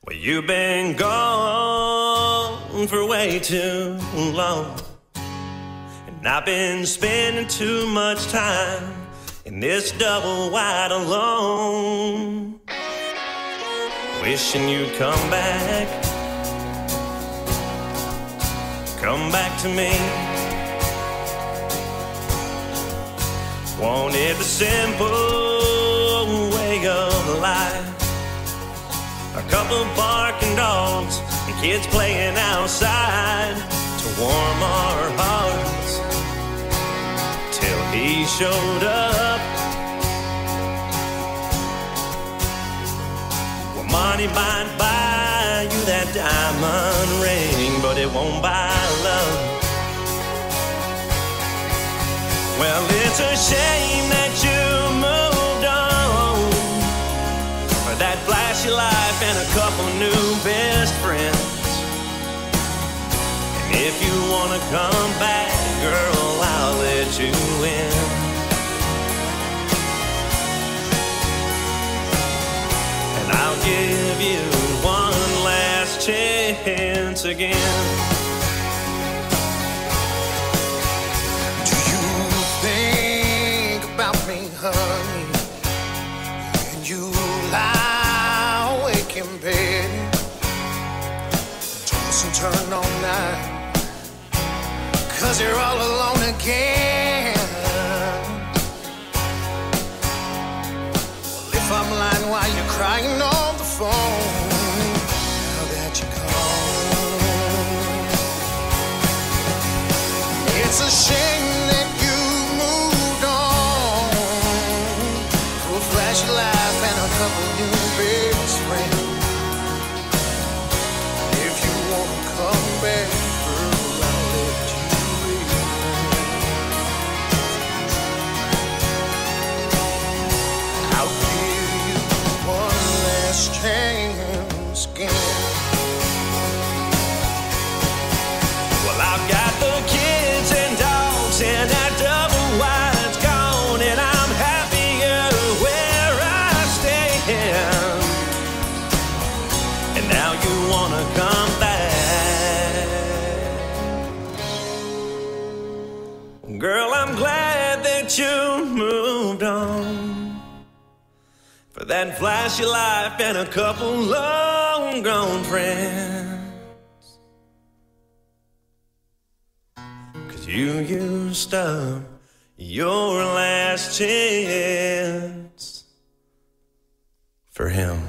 Well, you've been gone for way too long, and I've been spending too much time in this double wide alone. Wishing you'd come back to me. Wanted the simple way of life, a couple barking dogs and kids playing outside to warm our hearts till he showed up. Well, money might buy you that diamond ring, but it won't buy love. Well, it's a shame that you moved on, for that flashy life and a couple new best friends. And if you wanna come back, girl, I'll let you in. And I'll give you one last chance again. Honey, and you lie awake in bed, toss and turn all night, 'cause you're all alone again. Well, if I'm lying while you're crying on the phone, now that you're gone, it's a shame that you moved on. Flashy life and a couple new best friends. If you wanna come back, girl, I'll let you in. I'll give you one last chance again. Well, I've got the kids and dogs and that double wide's gone, and I'm happier where I stand. And now you wanna come back. Girl, I'm glad that you moved on, for that flashy life and a couple long gone friends. 'Cause you used up your last chance for him.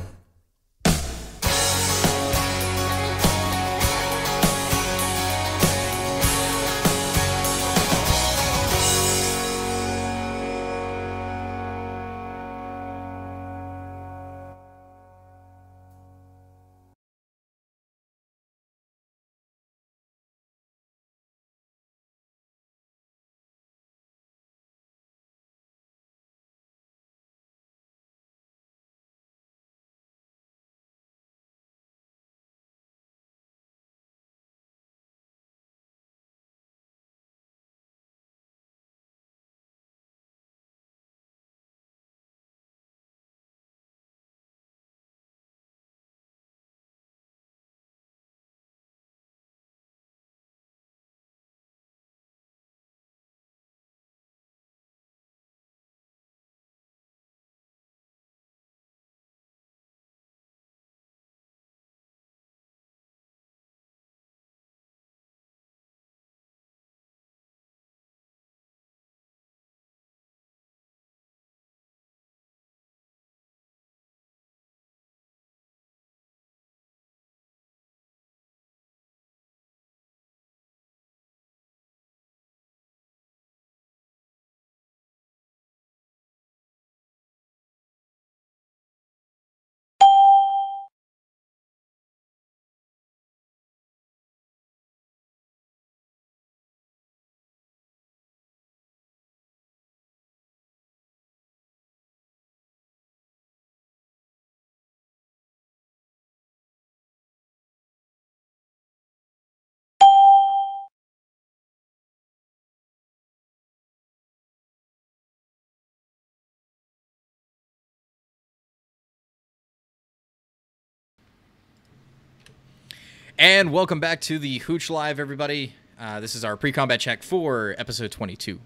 And welcome back to the Hooch Live, everybody. This is our pre-combat check for episode 22.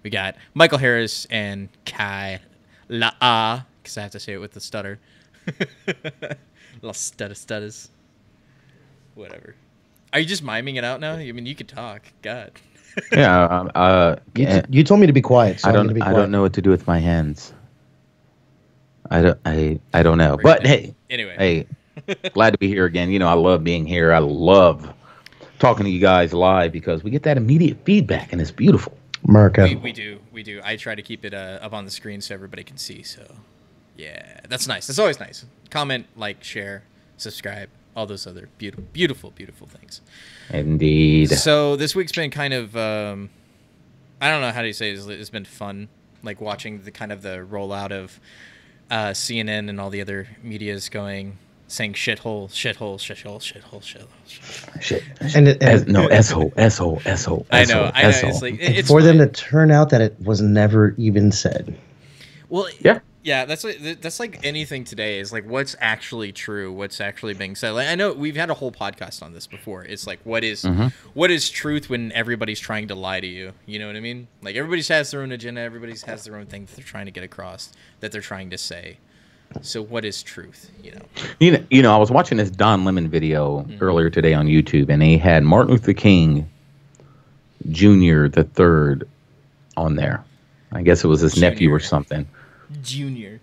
We got Michael Harris and Kai La'a, because I have to say it with the stutter. Little stutters. Whatever. Are you just miming it out now? I mean, you could talk. God. Yeah. You told me to be quiet, so I I'm gonna be quiet. don't know what to do with my hands. I don't know. But hey, glad to be here again. You know, I love being here. I love talking to you guys live because we get that immediate feedback, and it's beautiful. America. We do. I try to keep it up on the screen so everybody can see. So, yeah, that's nice. That's always nice. Comment, like, share, subscribe, all those other beautiful things. Indeed. So this week's been kind of, I don't know how to say it. It's been fun, like watching the kind of the rollout of CNN and all the other medias saying shithole. Shit. S-hole. I know. It's like, it's for them to turn out that it was never even said. Well, yeah. That's like anything today is like what's actually true, what's actually being said. Like I know we've had a whole podcast on this before. It's like what is truth when everybody's trying to lie to you? You know what I mean? Like everybody has their own agenda. Everybody has their own thing that they're trying to get across, that they're trying to say. So what is truth? You know. I was watching this Don Lemon video earlier today on YouTube, and he had Martin Luther King Jr. the third on there. I guess it was his nephew or something. Junior.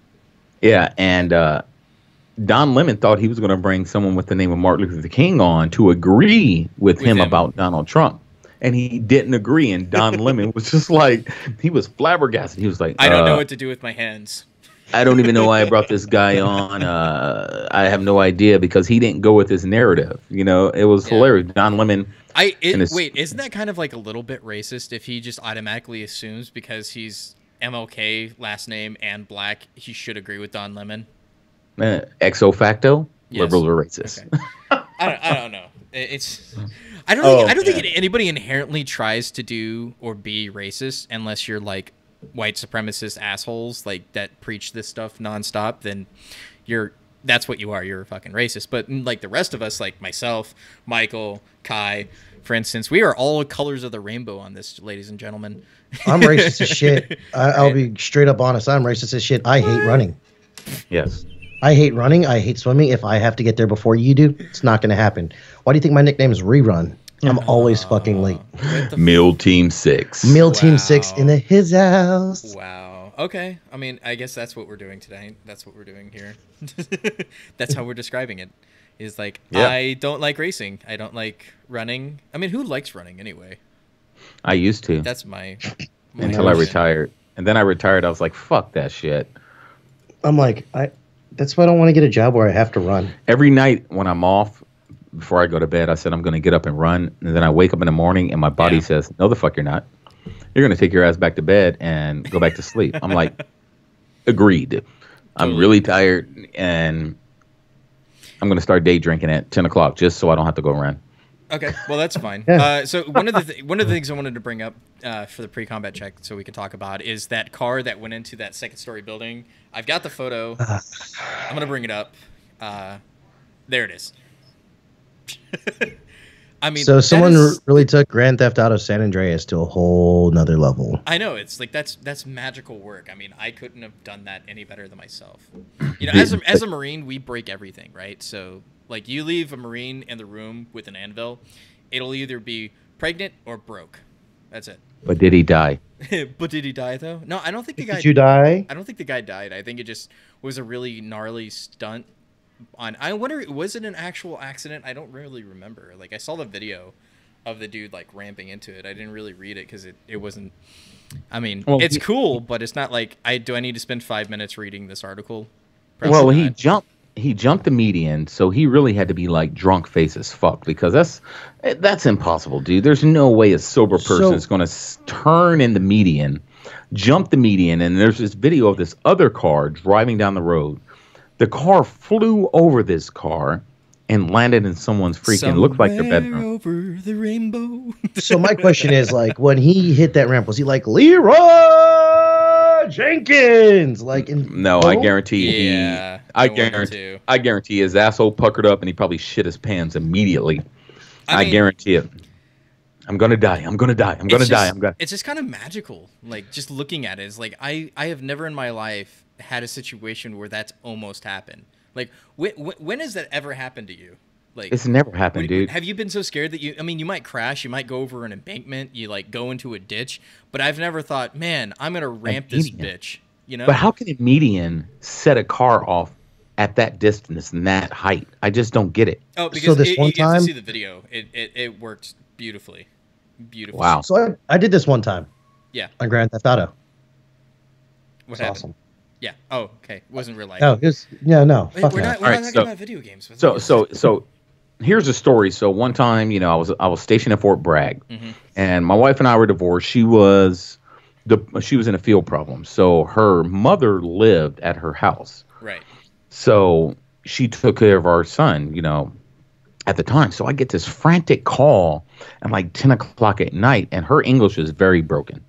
Yeah, and Don Lemon thought he was going to bring someone with the name of Martin Luther King on to agree with him about Donald Trump. And he didn't agree, and Don Lemon was just like, he was flabbergasted. He was like, I don't know what to do with my hands. I don't even know why I brought this guy on. I have no idea because he didn't go with his narrative. You know, it was hilarious. Don Lemon. Wait, isn't that kind of like a little bit racist if he just automatically assumes because he's MLK last name and black, he should agree with Don Lemon? Ex facto, liberals are racist. Okay. I don't know. I don't think anybody inherently tries to do or be racist unless you're like white supremacist assholes like that preach this stuff nonstop. Then that's what you are. You're a fucking racist. But like the rest of us, like myself, Michael, Kai, for instance, we are all colors of the rainbow on this, ladies and gentlemen. I'm racist as shit. I'll be straight up honest. I'm racist as shit. I hate running. Yes. I hate running. I hate swimming. If I have to get there before you do, it's not going to happen. Why do you think my nickname is Rerun? I'm always fucking late. Meal Team 6. Team 6 in his house. Wow. Okay. I mean, I guess that's what we're doing today. That's what we're doing here. That's how we're describing it. Is like, I don't like racing. I don't like running. I mean, who likes running anyway? I used to. That's my until I retired. And then I retired. I was like, fuck that shit. I'm like, that's why I don't want to get a job where I have to run. Every night when I'm off, before I go to bed, I said I'm going to get up and run. And then I wake up in the morning and my body says, no, the fuck you're not. You're going to take your ass back to bed and go back to sleep. I'm like, agreed. I'm really tired and I'm going to start day drinking at 10 o'clock just so I don't have to go run. Okay, well, that's fine. So one of the things I wanted to bring up for the pre-combat check so we can talk about is that car that went into that second-story building. I've got the photo. I'm going to bring it up. There it is. I mean, so someone really took Grand Theft Auto San Andreas to a whole nother level. I know, it's like that's magical work. I mean, I couldn't have done that any better than myself. You know, as a Marine, we break everything, right? So, like, you leave a Marine in the room with an anvil, it'll either be pregnant or broke. That's it. But did he die? But did he die though? No, I don't think the guy. Did you die? I don't think the guy died. I think it just was a really gnarly stunt. I wonder, was it an actual accident? I don't really remember. Like, I saw the video of the dude like ramping into it. I didn't really read it because it wasn't. I mean, it's cool, but it's not like do I need to spend 5 minutes reading this article? Probably not. He jumped the median, so he really had to be like drunk face as fuck because that's impossible, dude. There's no way a sober person is going to turn in the median, jump the median, and there's this video of this other car driving down the road. The car flew over this car and landed in someone's freaking looked like their bedroom. Over the rainbow. So my question is, like, when he hit that ramp, was he like Leroy Jenkins? Like, no, I guarantee I guarantee his asshole puckered up and he probably shit his pants immediately. I guarantee it. I'm gonna die. I'm gonna die. I'm gonna die. It's just kind of magical. Like just looking at it, it's like I have never in my life had a situation where that's almost happened. Like when has that ever happened to you? Like it's never happened, dude. Have you been so scared that you might crash, you might go over an embankment, you like go into a ditch, but I've never thought, man, I'm gonna ramp this bitch. You know? But how can a median set a car off at that distance and that height? I just don't get it. Oh, because you have to see the video. It worked beautifully. Beautiful. Wow. So I did this one time. Yeah. On Grand Theft Auto. What happened? Awesome. Yeah. Oh, okay. It wasn't real life. No, no. Wait, fuck we're that. not talking about video games. So here's a story. So one time, I was stationed at Fort Bragg, and my wife and I were divorced. She was in a field problem, so her mother lived at her house. Right. So she took care of our son, at the time. So I get this frantic call at like 10 o'clock at night, and her English is very broken,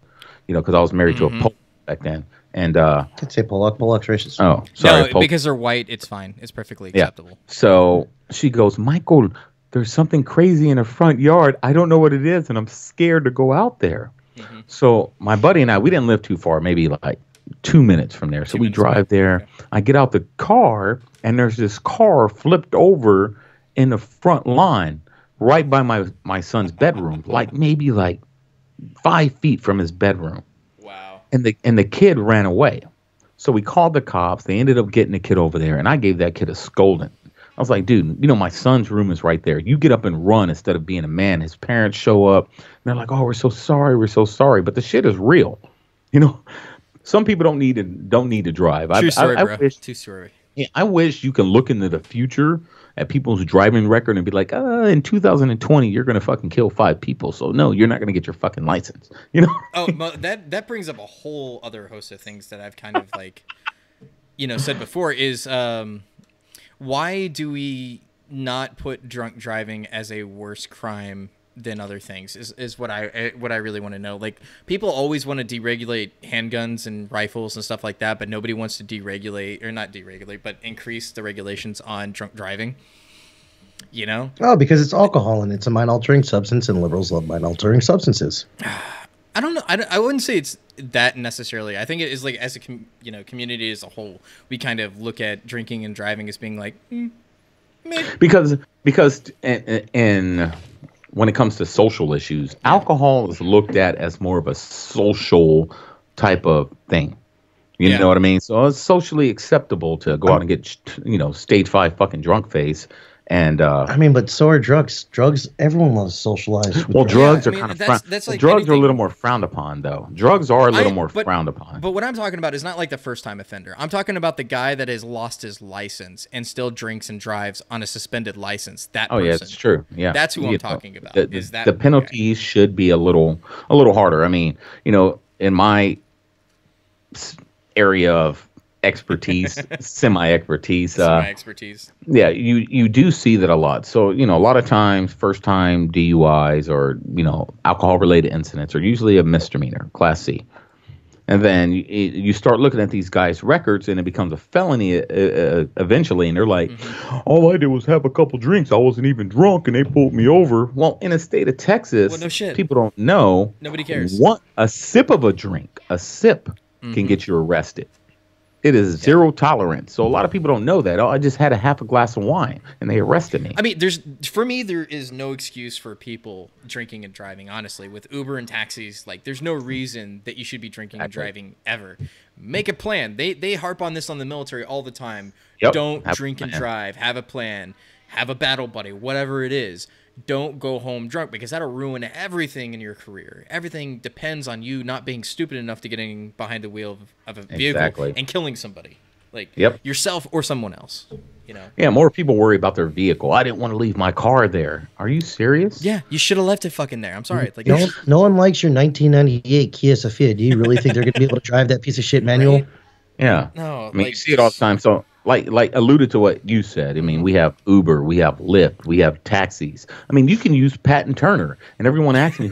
because I was married to a Polak back then. And Can't say Polak. Polak's racist. Oh, sorry. No, because they're white, it's fine. It's perfectly acceptable. Yeah. So she goes, Michael, there's something crazy in the front yard. I don't know what it is, and I'm scared to go out there. So my buddy and I, we didn't live too far, maybe like 2 minutes from there. So we drive there. Okay. I get out the car, and there's this car flipped over in the front line right by my son's bedroom, maybe 5 feet from his bedroom. Wow. And the kid ran away. So we called the cops. They ended up getting the kid over there, and I gave that kid a scolding. I was like, dude, my son's room is right there. You get up and run instead of being a man. His parents show up, and they're like, oh, we're so sorry. We're so sorry. But the shit is real. Some people don't need to drive. True story, bro. True story. Yeah, I wish you can look into the future at people's driving record and be like, in 2020, you're going to fucking kill 5 people. So, no, you're not going to get your fucking license. Oh, that brings up a whole other host of things that I've kind of said before is why do we not put drunk driving as a worse crime than other things is what I really want to know. Like people always want to deregulate handguns and rifles and stuff like that, but nobody wants to but increase the regulations on drunk driving. Oh, because it's alcohol and it's a mind-altering substance, and liberals love mind-altering substances. I don't know. I wouldn't say it's that necessarily. I think it is like as a community as a whole, we kind of look at drinking and driving as being like, maybe. Because in when it comes to social issues, alcohol is looked at as more of a social type of thing. You know what I mean? So it's socially acceptable to go out and get, stage 5 fucking drunk face. And but so are drugs. Drugs, everyone loves socialized. Well, drugs are kind of drugs are a little more frowned upon, though. Drugs are a little more frowned upon. But what I'm talking about is not like the first time offender. I'm talking about the guy that has lost his license and still drinks and drives on a suspended license. That person. Yeah, it's true. Yeah, that's who I'm talking about. The penalties should be a little harder. I mean, in my area of expertise, semi-expertise. Yeah, you do see that a lot. So, a lot of times, first-time DUIs or, alcohol-related incidents are usually a misdemeanor, Class C. And then you start looking at these guys' records, and it becomes a felony eventually. And they're like, all I did was have a couple drinks. I wasn't even drunk, and they pulled me over. Well, in the state of Texas, people don't know. Nobody cares. A sip of a drink, can get you arrested. It is zero tolerance. So a lot of people don't know that. Oh, I just had a half a glass of wine and they arrested me. I mean, there is no excuse for people drinking and driving, honestly. With Uber and taxis, there's no reason that you should be drinking and driving ever. Make a plan. They harp on this on the military all the time. Yep. Don't drink and drive. Have a plan. Have a battle buddy, whatever it is. Don't go home drunk because that'll ruin everything in your career. Everything depends on you not being stupid enough to getting behind the wheel of a vehicle and killing somebody, yourself or someone else. Yeah, more people worry about their vehicle. I didn't want to leave my car there. Are you serious? Yeah, you should have left it fucking there. I'm sorry. No one likes your 1998 Kia Sophia. Do you really think they're going to be able to drive that piece of shit manual? Right? Yeah. No, you see it all the time. So. Like alluded to what you said. I mean, we have Uber, we have Lyft, we have taxis. I mean, you can use Pat and Turner, and everyone asks me,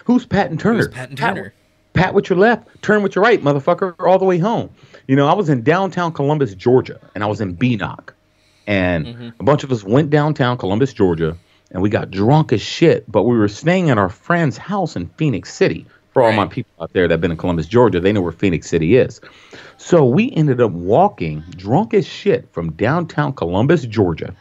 who's Pat and Turner? Who's Pat and Turner? Pat with your left, turn with your right, motherfucker, all the way home. I was in downtown Columbus, Georgia, and I was in Beanock, and a bunch of us went downtown Columbus, Georgia, and we got drunk as shit. But we were staying at our friend's house in Phoenix City. For all my people out there that have been in Columbus, Georgia, they know where Phoenix City is. So we ended up walking drunk as shit from downtown Columbus, Georgia,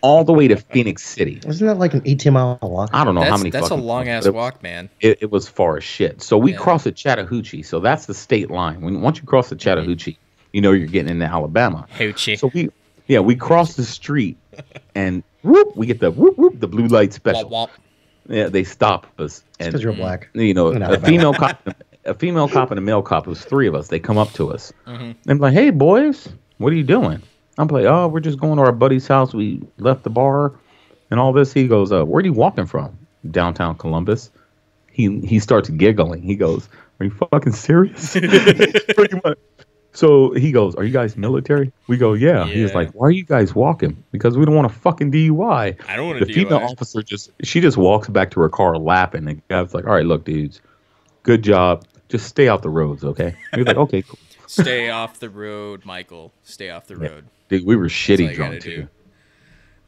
all the way to Phoenix City. Isn't that like an 18-mile walk? I don't know how many. That's a long ass walk, man. It was far as shit. So we crossed the Chattahoochee. So that's the state line. Once you cross the Chattahoochee, you know you're getting into Alabama. Hoochie. So we crossed the street, and whoop, we get the whoop whoop, the blue light special. Wop, wop. Yeah, they stop us, and Because you're black. you know, a female cop and a male cop. It was three of us. They come up to us. And I'm like, "Hey, boys, what are you doing?" I'm like, "Oh, we're just going to our buddy's house. We left the bar and all this." He goes, "Where are you walking from?" "Downtown Columbus." He starts giggling. He goes, "Are you fucking serious?" Pretty much. So he goes, "Are you guys military?" We go, yeah. He's like, "Why are you guys walking?" "Because we don't want a fucking DUI. I don't want a DUI. The female officer just walks back to her car laughing. And the guy's like, "All right, look, dudes, good job. Just stay off the roads, okay?" He's like, "Okay, cool." Stay off the road, Michael. Stay off the road. Dude, we were shitty drunk too.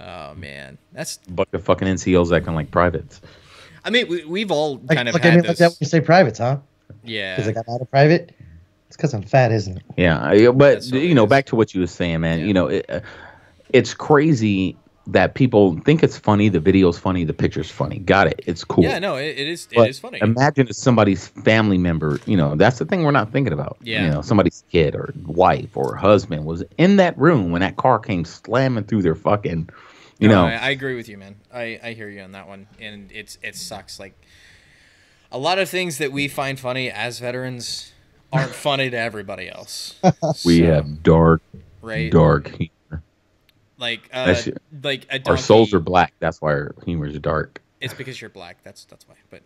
Oh man, that's Bunch of fucking NCOs acting like privates. I mean, we've all kind of Look had at me this. like that when you say privates, huh? Yeah. Because I got out of private. It's because I'm fat, isn't it? Yeah, but That's what you it know, is. back to what you were saying, man. You know, it's crazy that people think it's funny, the video's funny, the picture's funny. Got it. It's cool. Yeah, no, it is. But It is funny. Imagine if somebody's family member, you know, that's the thing we're not thinking about. Yeah. You know, somebody's kid or wife or husband was in that room when that car came slamming through their fucking, you know. I agree with you, man. I hear you on that one, and it sucks. Like a lot of things that we find funny as veterans aren't funny to everybody else. We So, have dark humor. like That's- like a Our souls donkey- are black. That's why our humor is dark. It's because you're black. That's why. But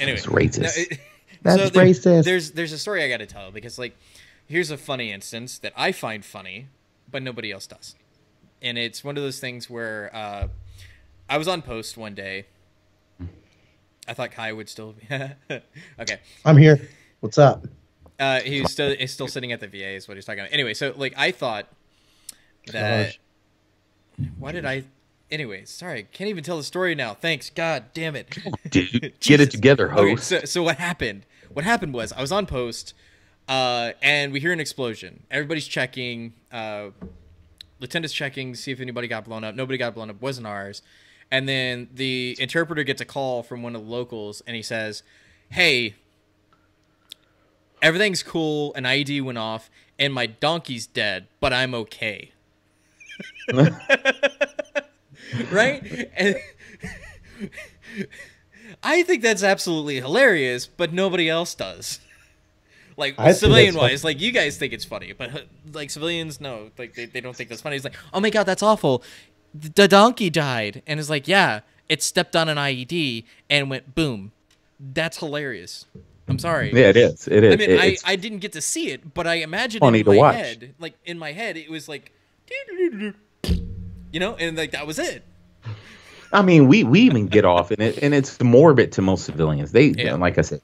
anyway, It's racist. That's racist. There's a story I got to tell because like here's a funny instance that I find funny, but nobody else does, and it's one of those things where I was on post one day. I thought Kai would still be okay. I'm here. What's up? He's still sitting at the VA is what he's talking about. Anyway, so like I thought that. Gosh. Why did I? Anyway, sorry, can't even tell the story now. Thanks, God damn it, Dude, get it Jesus. together, Okay, host. so what happened? What happened was I was on post, and we hear an explosion. Everybody's checking. Lieutenant's checking, see if anybody got blown up. Nobody got blown up. Wasn't ours. And then the interpreter gets a call from one of the locals, and he says, "Hey, everything's cool. An IED went off, and my donkey's dead, but I'm okay." Right? And I think that's absolutely hilarious, but nobody else does. Like I think civilian that's wise, like you guys think it's funny, but like civilians, no, like they don't think that's funny. It's like, "Oh my god, that's awful. The donkey died," and it's like, "Yeah, it stepped on an IED and went boom." That's hilarious. I'm sorry. Yeah, it is. It is. I mean, It's I didn't get to see it, but I imagine funny in to my watch. head, like in my head, it was like, you know, and like that was it. I mean, we even get off, and it's morbid to most civilians. Yeah. Like I said,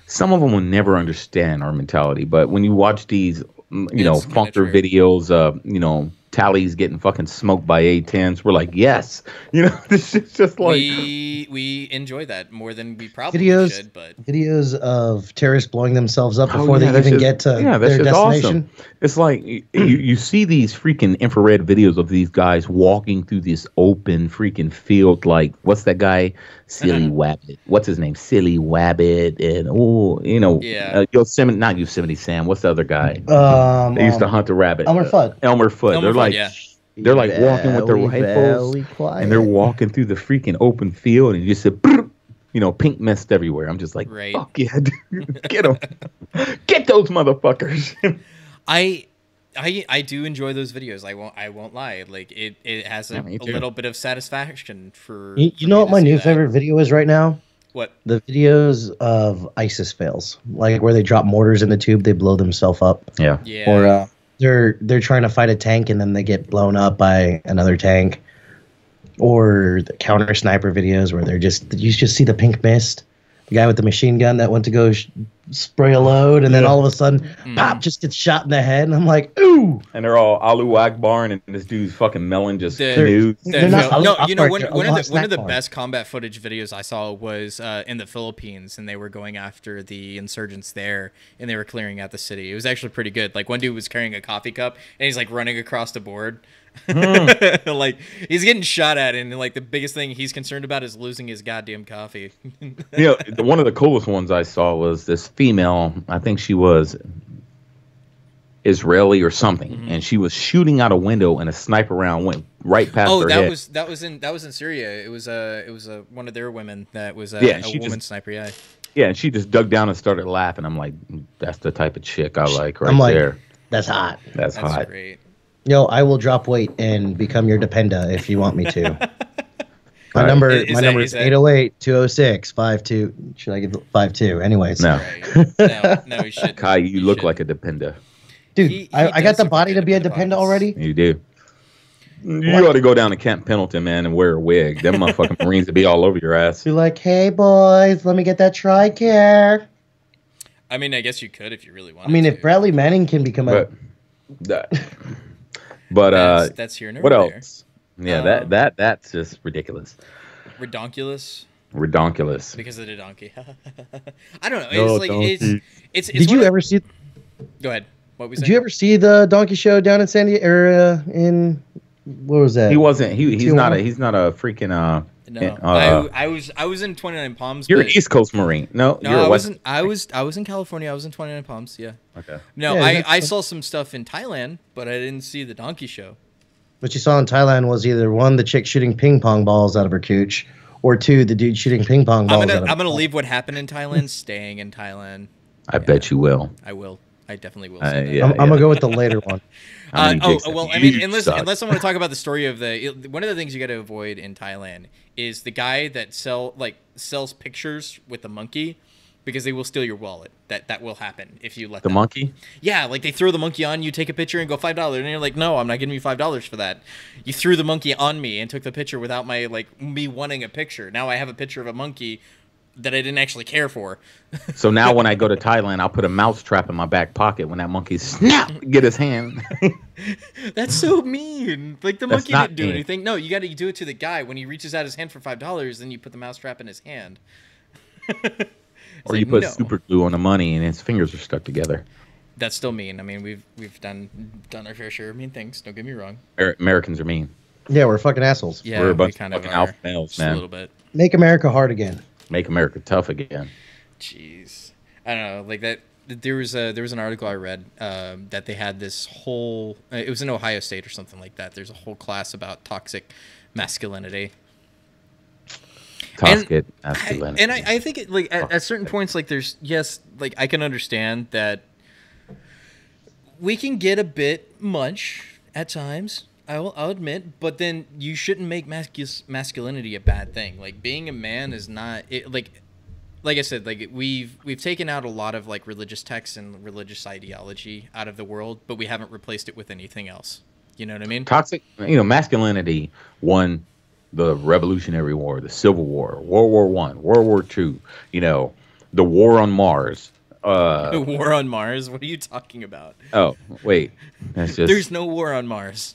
some of them will never understand our mentality. But when you watch these, you know, It's kinda funker true. videos, you know, Tally's getting fucking smoked by A10s, we're like, yes, you know, this is just like We enjoy that more than we probably Videos, should, but videos of terrorists blowing themselves up Oh, before yeah, they that even shit- get to yeah, that their shit's destination. awesome. It's like you see these freaking infrared videos of these guys walking through this open freaking field. Like, what's that guy? Silly Wabbit. What's his name? Silly Wabbit. And you know, Yeah. Yosemite, not Yosemite Sam. What's the other guy? They used to hunt the rabbit. Elmer Fudd. Elmer Fudd. Elmer They're Fudd, like, yeah. they're like walking with their rifles, Very quiet. and they're walking through the freaking open field, and you just said, you know, pink mist everywhere. I'm just like, Right. fuck yeah, dude. Get them, get those motherfuckers. I do enjoy those videos. I won't lie. Like it has Yeah, a me too. little bit of satisfaction for. You for know me what to my see new that. favorite video is right now? What? The videos of ISIS fails, like where they drop mortars in the tube, they blow themselves up, Yeah. Yeah. or they're trying to fight a tank and then they get blown up by another tank, or the counter sniper videos where you just see the pink mist, the guy with the machine gun that went to go spray a load, and then all of a sudden, pop, just gets shot in the head, and I'm like, ooh. And they're all Alu Akbar, and this dude's fucking melon just They're not- No, you know, Akbar, one they're of Allah the Akbar. best combat footage videos I saw was in the Philippines, and they were going after the insurgents there, and they were clearing out the city. It was actually pretty good. Like, one dude was carrying a coffee cup, and he's like running across the board. Like, he's getting shot at, and like the biggest thing he's concerned about is losing his goddamn coffee. One of the coolest ones I saw was this female. I think she was Israeli or something, and she was shooting out a window, and a sniper round went right past her head. that was in Syria. It was one of their women that was a woman sniper. Yeah. Yeah, and she just dug down and started laughing. I'm like, that's the type of chick I like I'm like, there. that's hot. That's hot. Great. Yo, I will drop weight and become your dependa if you want me to. My number is 808-206-52. Should I give 52? Anyways. No. No, we shouldn't. Kai, you look like a dependa. Dude, He I got does the look body like to be a Dependa dependa Pockets. already. You do. You ought to go down to Camp Pendleton, man, and wear a wig. Them motherfucking Marines would be all over your ass. Be like, hey, boys, let me get that TRICARE. I mean, I guess you could if you really wanted. I mean, to. if Bradley Manning can become a... But that's here nor what there. else? Yeah, that's just ridiculous. Redonkulous. Redonkulous. Because of the donkey. I don't know. No, It's like donkey. it's Did you ever see... Go ahead. What was Did you ever see the donkey show down in San Diego, or in... What was that? He wasn't. He's not a. Tijuana? He's not a freaking. No, I was in 29 Palms. You're but, an East Coast Marine. No, No, you're a West. I was in California. I was in 29 Palms. Yeah. Okay. No, Yeah, I saw some stuff in Thailand, but I didn't see the donkey show. What you saw in Thailand was either one, the chick shooting ping pong balls out of her cooch, or two, the dude shooting ping pong balls out of I'm gonna leave what happened in Thailand staying in Thailand. I bet you will. I will. I definitely will. Say that. Yeah, I'm gonna go with the later one. How many dicks Well, have I mean, you unless sucked? I want to talk about the story of one of the things you got to avoid in Thailand is the guy that sells pictures with the monkey, because they will steal your wallet. That will happen if you let The them. monkey? Yeah, like they throw the monkey on you, take a picture, and go $5, and you're like, no, I'm not giving you $5 for that. You threw the monkey on me and took the picture without me wanting a picture. Now I have a picture of a monkey that I didn't actually care for. So now when I go to Thailand, I'll put a mouse trap in my back pocket when that monkey snap get his hand. That's so mean. Like the That's monkey not didn't do mean. anything. No, you got to do it to the guy when he reaches out his hand for $5. Then you put the mousetrap in his hand. Or you put super glue on the money and his fingers are stuck together. That's still mean. I mean, we've done our fair share of mean things. Don't get me wrong. Americans are mean. Yeah, we're fucking assholes. Yeah, We're a bunch we kind of of fucking are. alpha males, Just man. a little bit. Make America hard again. Make America tough again. Jeez, I don't know. Like that. There was an article I read that they had this whole. It was in Ohio State or something like that. There's a whole class about toxic masculinity. Toxic masculinity. I think it, like at certain points, like there's like I can understand that we can get a bit much at times. I'll admit, but then you shouldn't make masculinity a bad thing. Like being a man is not like I said, like we've taken out a lot of like religious texts and religious ideology out of the world, but we haven't replaced it with anything else. You know what I mean? Toxic, masculinity won the Revolutionary War, the Civil War, World War I, World War II, the war on Mars. The war on Mars? What are you talking about? Oh, wait. That's just There's no war on Mars.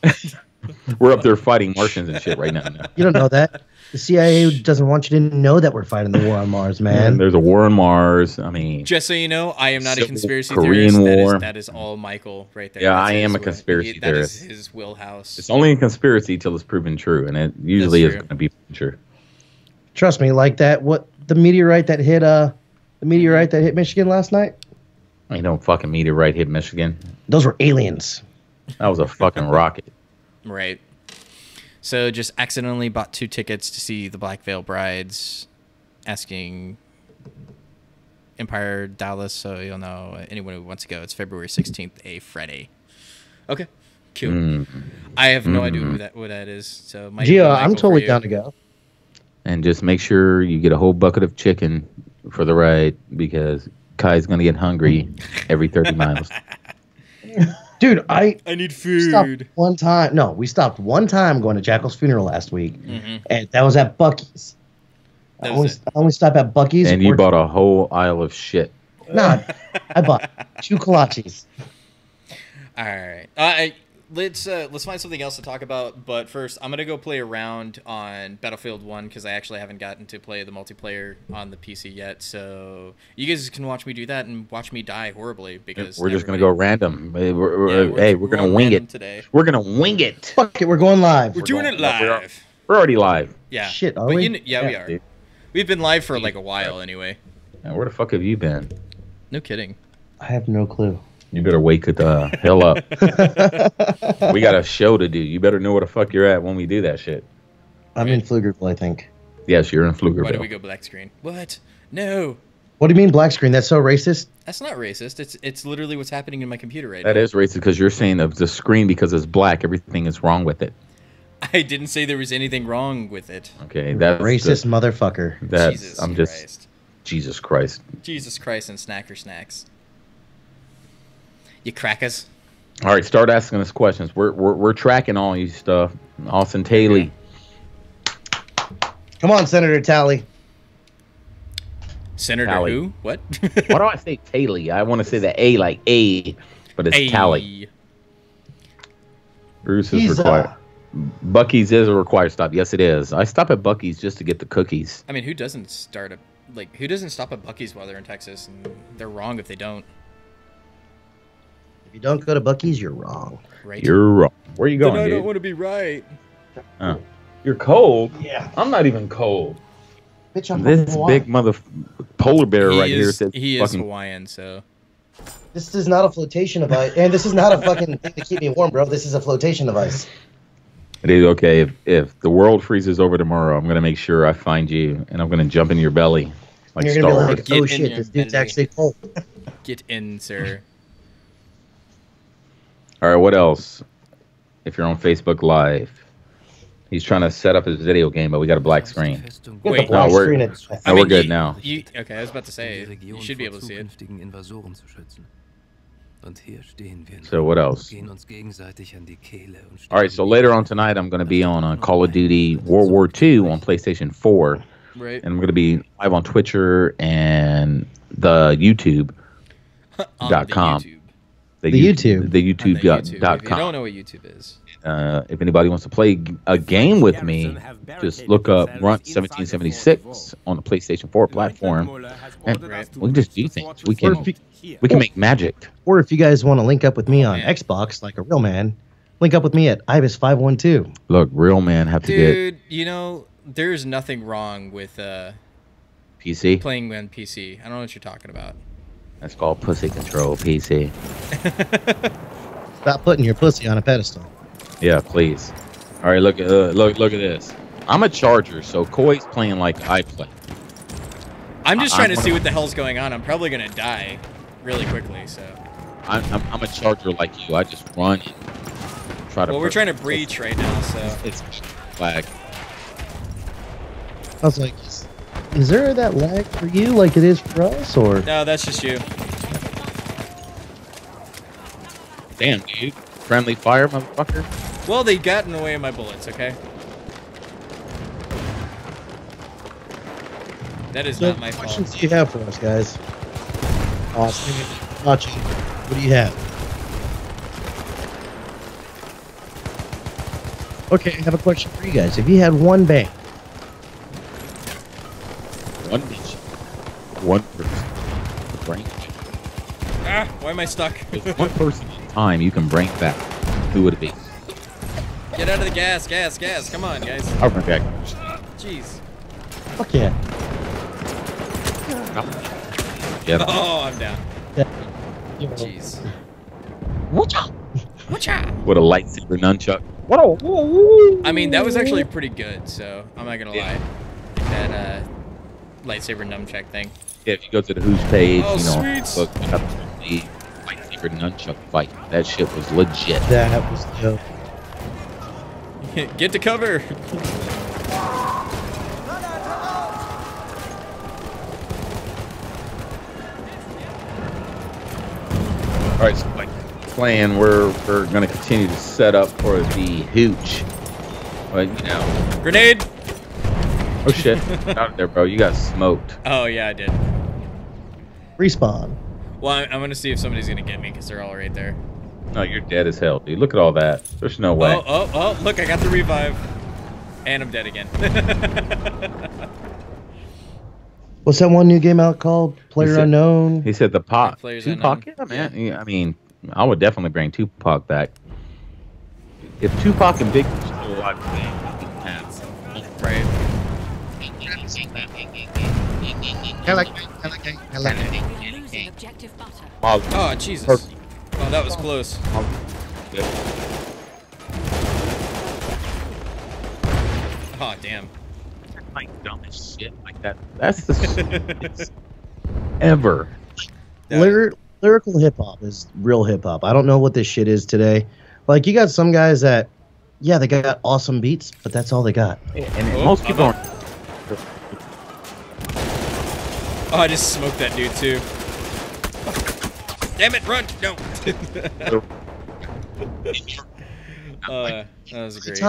we're up there fighting Martians and shit right now. You don't know that. The CIA doesn't want you to know that we're fighting the war on Mars, man. And there's a war on Mars. I mean, Just so you know, I am not a Civil conspiracy Korean theorist. War. That is all Michael right there. Yeah, That's I am his a conspiracy theorist. That is his wheelhouse. it's only a conspiracy till it's proven true, and it usually is true. going to be true. Trust me, like that. What the meteorite that hit Michigan last night? Fucking meteorite hit Michigan. Those were aliens. That was a fucking rocket. Right. So just accidentally bought 2 tickets to see the Black Veil Brides, asking Empire Dallas, so you'll know anyone who wants to go. It's February 16th, a Friday. Okay, cool. I have no idea what that is. So Gio, I'm Michael, totally for you. down to go. And just make sure you get a whole bucket of chicken for the ride, because Kai's going to get hungry every 30 miles. Dude, I need stopped food. one time. No, we stopped one time going to Jackal's funeral last week, and that was at Buc-ee's. I only stop at Buc-ee's. And you bought a whole aisle of shit. Nah, I bought 2 kolaches. All right. Let's find something else to talk about. But first, I'm gonna go play around on Battlefield 1 because I actually haven't gotten to play the multiplayer on the PC yet. So you guys can watch me do that and watch me die horribly because we're just gonna go random. We're gonna wing it today. We're gonna wing it. Fuck it, we're going live. We're doing it live. We're already live. Yeah. Shit, are we? Yeah, we are. Dude. We've been live for like a while anyway. Now, where the fuck have you been? No kidding. I have no clue. You better wake the hell up. We got a show to do. You better know where the fuck you're at when we do that shit. I'm in Pflugerville, I think. Yes, you're in Pflugerville. Why do we go black screen? What? No. What do you mean black screen? That's so racist. That's not racist. It's literally what's happening in my computer right now. That is racist because you're saying of the screen because it's black, everything is wrong with it. I didn't say there was anything wrong with it. Okay, that's racist motherfucker. That's Jesus Christ. Jesus Christ. Jesus Christ and snacker snacks. You crackers. All right, start asking us questions. We're tracking all you stuff. Austin Taylor. Come on, Senator Talley. Senator Talley. Who? What? Why do I say Taylor? I want to say the A like A, but it's Talley. Bruce is required. Bucky's is a required stop. Yes, it is. I stop at Bucky's just to get the cookies. I mean, who doesn't stop at Bucky's while they're in Texas? And they're wrong if they don't. If you don't go to Bucky's, you're wrong. Right? You're wrong. Where are you going, I dude? don't want to be right. You're cold? Yeah. I'm not even cold. Bitch, I'm this big mother polar bear here says he is Hawaiian, so. This is not a flotation device. And this is not a fucking thing to keep me warm, bro. This is a flotation device. It is okay. If the world freezes over tomorrow, I'm going to make sure I find you, and I'm going to jump in your belly like You're Star gonna Wars. be like, oh shit, this dude's actually cold. Get in, sir. All right, what else? If you're on Facebook Live, he's trying to set up his video game, but we got a black screen. Wait, we're good now. Okay, I was about to say, you should be able to see it. So what else? All right, so later on tonight, I'm going to be on Call of Duty World War II on PlayStation 4. Right. And I'm going to be live on Twitcher and the YouTube.com. The YouTube.com. If you don't know what YouTube is. If anybody wants to play a game with me, just look up Runt 1776 on the PlayStation 4 platform, and we can just do things. We can make magic. Or if you guys want to link up with me on Xbox, like a real man, link up with me at Ibis512. Look, real man have to get. Dude, you know there's nothing wrong with PC playing on PC. I don't know what you're talking about. That's called pussy control, PC. Stop putting your pussy on a pedestal. Yeah, please. All right, look at this. I'm a charger, so Koi's playing like I play. I'm just trying to see what the hell's going on. I'm probably gonna die really quickly, so. I'm a charger like you. I just run and try to. Well, we're trying to breach right now, so. It's lag. I was like, is there that lag for you like it is for us, or? No, that's just you. Damn, dude. Friendly fire, motherfucker. Well, they got in the way of my bullets, okay? That is not my fault. What questions do you have for us, guys? Awesome. Watching. What do you have? Okay, I have a question for you guys. If you had one bank. One bitch. One person. Brain. Ah, why am I stuck? One person at a time you can bring back. Who would it be? Get out of the gas. Come on, guys. I'll bring back. Jeez. Fuck yeah. Oh, I'm down. Yeah. Jeez. Watcha. With a lightsaber nunchuck. I mean, that was actually pretty good, so I'm not gonna lie. That lightsaber nunchuck thing. Yeah, if you go to the Hooch page, oh, you know, sweet. look up the lightsaber nunchuck fight. That shit was legit. That was dope. Get to cover. All right, so like plan, we're gonna continue to set up for the Hooch, but you know. Respawn. Well, I'm gonna see if somebody's gonna get me because they're all right there. No, you're dead as hell, dude. Look at all that. There's no way. Oh! Look, I got the revive, and I'm dead again. What's that one new game out called? Player Unknown. He said the Pac. Players Tupac? Unknown. Yeah, man. Yeah, I mean, I would definitely bring Tupac back. If Tupac and Big were still alive today, Right. Losing objective butter. Oh Jesus! Oh, that was close. Oh damn! Like dumb as shit like that. That's the stupidest ever. Lyrical hip hop is real hip hop. I don't know what this shit is today. Like, you got some guys that, yeah, they got awesome beats, but that's all they got. And most people aren't. Oh, I just smoked that dude too. Damn it! Run! No. That was great.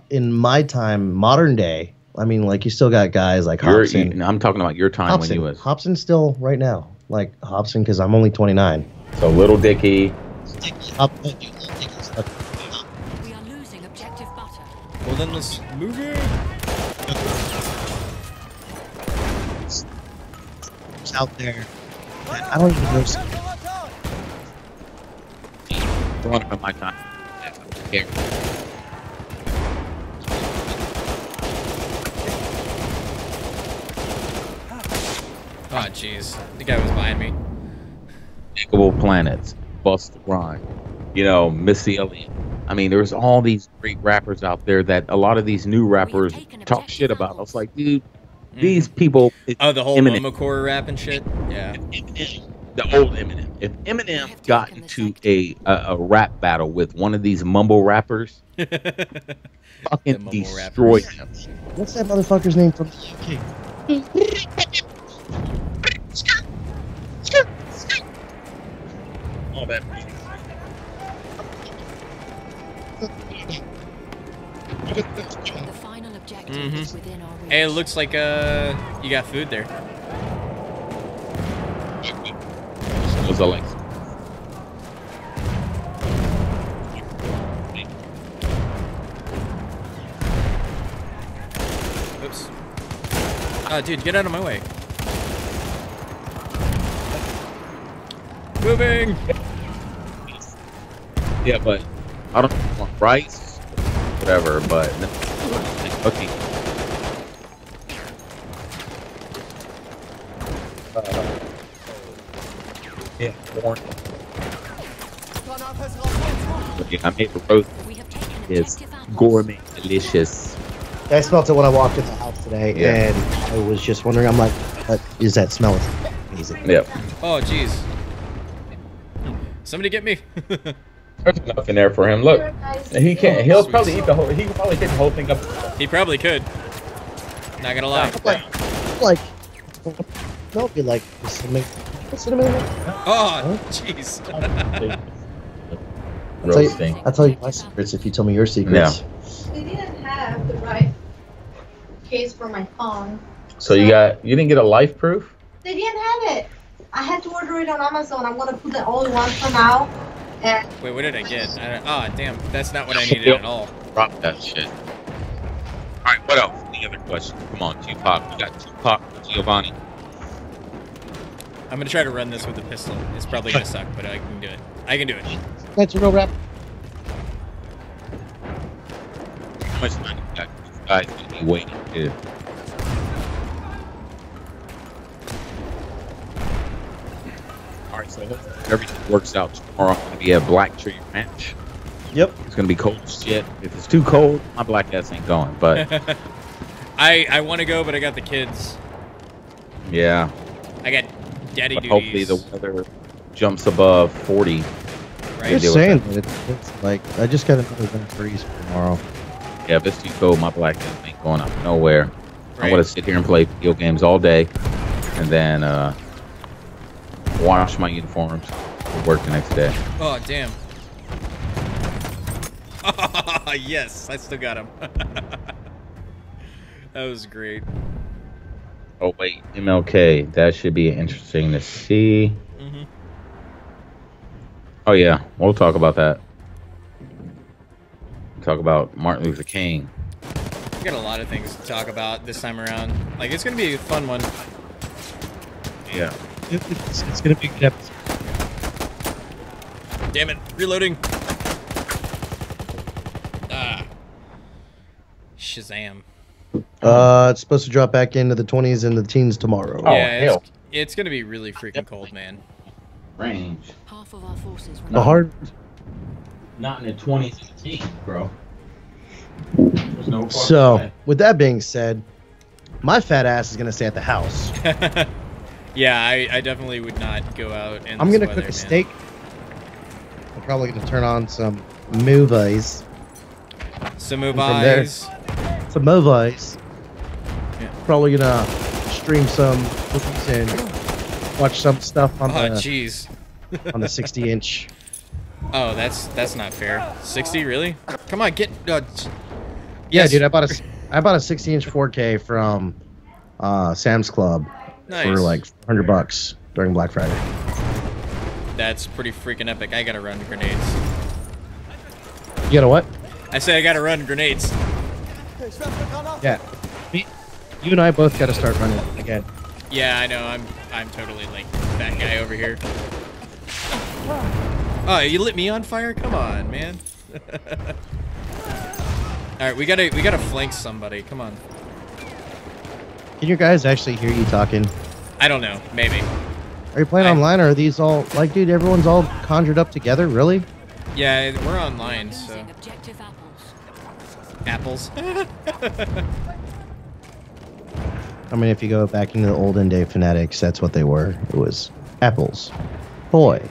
In my time, modern day, I mean, like, you still got guys like Hobson. I'm talking about your time when you was. Hobson's still right now. Like, Hobson, because I'm only 29. So Little Dicky. We are losing objective butter. Well then let's move it. It's out there. I don't even know. One of my time. Here. Oh jeez, the guy was behind me. Unbreakable Planets, Busta Rhymes, you know, Missy Elliott. I mean, there's all these great rappers out there that a lot of these new rappers talk shit about. I was like, dude, these people. Oh, the whole Eminem. Momocore rap and shit. Yeah. The old Eminem. If Eminem got into a rap battle with one of these mumble rappers, fucking destroy him. What's that motherfucker's name from the UK? All that. The final objective is within our reach. Hey, it looks like you got food there. Was Alexa. Oops. Dude, get out of my way. Moving. Yeah, but I don't want rice, whatever. But okay. Yeah, corn. Okay, I made the roast. We have taken It's objective apples. gourmet, delicious. I smelled it when I walked in the house today, Yeah. and I was just wondering. I'm like, what is that smell? It's amazing. Yep. Oh jeez. Somebody get me. There's enough in there for him. Look, he can't. He'll probably eat the whole. He can probably get the whole thing up. He probably could. Not gonna lie. Like, no, be like cinnamon. Oh jeez. Roasting. I'll tell you my secrets if you tell me your secrets. They didn't have the right case for my phone. So you didn't get a life proof? They didn't have it. I had to order it on Amazon. I'm gonna put the only one for now. And Wait, what did I get? Damn, that's not what I needed at all. Drop that shit. All right, what else? Any other questions? Come on, Tupac. We got Tupac, Giovanni. I'm gonna try to run this with a pistol. It's probably gonna suck, but I can do it. I can do it. That's a real rap. How much time you got? These guys gonna be waiting too. All right, so everything works out tomorrow. I'm gonna be at Black Tree Ranch. Yep. It's gonna be cold as shit. If it's too cold, my black ass ain't going. But I want to go, but I got the kids. yeah, I got daddy but duties. hopefully the weather jumps above 40. Right. Just saying that it's like I just got another winter freeze for tomorrow. Yeah, if it's too cold, my black ass ain't going up nowhere. Right. I'm gonna sit here and play video games all day, and then wash my uniforms and work the next day. Oh damn. Yes, I still got him. That was great. Oh wait, MLK. That should be interesting to see. Mm-hmm. Oh yeah, we'll talk about that. Talk about Martin Luther King. We got a lot of things to talk about this time around. Like, it's gonna be a fun one. Yeah. It's gonna be a good episode. Damn it! Reloading. Ah. Shazam. It's supposed to drop back into the 20s and the teens tomorrow. Oh, Yeah, hell. it's gonna be really freaking cold, man. Range. Half of our forces The hard. Not in the 20s and the teens, bro. There's no So, with that being said, my fat ass is gonna stay at the house. Yeah, I definitely would not go out. In I'm this gonna weather, cook a man. steak. I'm probably gonna turn on some movies. Some there- movies. Some movies. Yeah. Probably gonna stream some movies and watch some stuff on Oh, the jeez. on the 60-inch. Oh, that's not fair. 60, really? Come on, get. Yeah, Yes. dude, I bought a 60-inch 4K from Sam's Club Nice. for like $100 during Black Friday. That's pretty freaking epic. I gotta run grenades. You know what? I say I gotta run grenades. Yeah, you and I both got to start running again. Yeah, I know. I'm totally like that guy over here. Oh, you lit me on fire? Come on, man. All right, we gotta flank somebody. Come on. Can you guys actually hear you talking? I don't know. Maybe. Are you playing online, or are these all like, dude? Everyone's all conjured up together, really? Yeah, we're online, so losing objective apples. apples. I mean, if you go back into the olden day phonetics, that's what they were. It was apples, boy,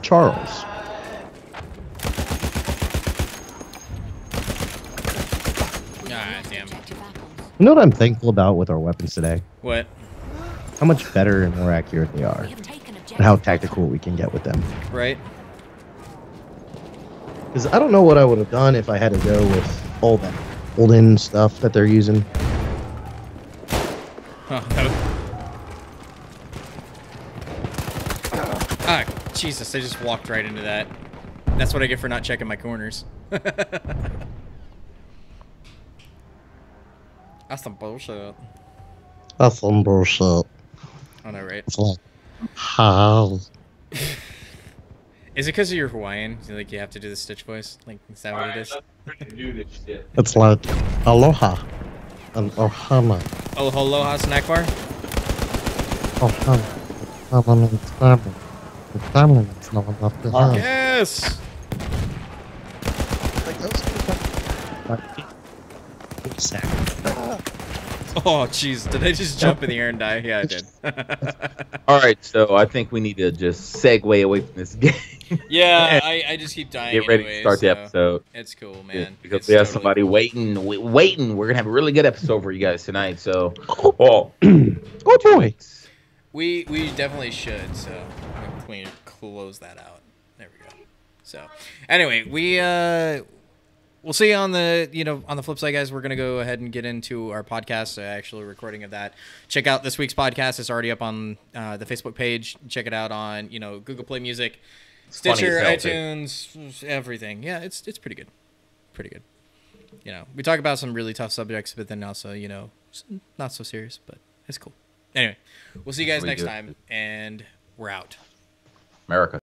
Charles. Ah, damn. Objective apples. You know what I'm thankful about with our weapons today? What? How much better and more accurate they are, We have taken objective and how tactical we can get with them. Right? Because I don't know what I would have done if I had to go with all that olden stuff that they're using. Oh, that Ah, Jesus! I just walked right into that. That's what I get for not checking my corners. That's some bullshit. That's some bullshit. I know, right? It's like, how? Is it because you're Hawaiian? Like you have to do the Stitch voice? Like is that what it is? It's like, aloha. And ohana. Oh, aloha snack bar. Ohana. Ohana means family. And family means no one left behind. Yes. Like those Oh, jeez. Did I just jump in the air and die? Yeah, I did. All right, so I think we need to just segue away from this game. Yeah, I just keep dying. Get ready anyway, to start the so episode. It's cool, man. Because It's we have totally somebody cool. waiting. We're gonna have a really good episode for you guys tonight. So, oh, Good boy. We definitely should. So we can close that out. There we go. So anyway, we'll see you on the on the flip side, guys. We're gonna go ahead and get into our podcast, actually recording of that. Check out this week's podcast. It's already up on the Facebook page. Check it out on Google Play Music, funny Stitcher, as hell, iTunes, everything. Yeah, it's pretty good. Pretty good. We talk about some really tough subjects, but then also not so serious, but it's cool. Anyway, we'll see you guys Pretty next good. time, and we're out. America.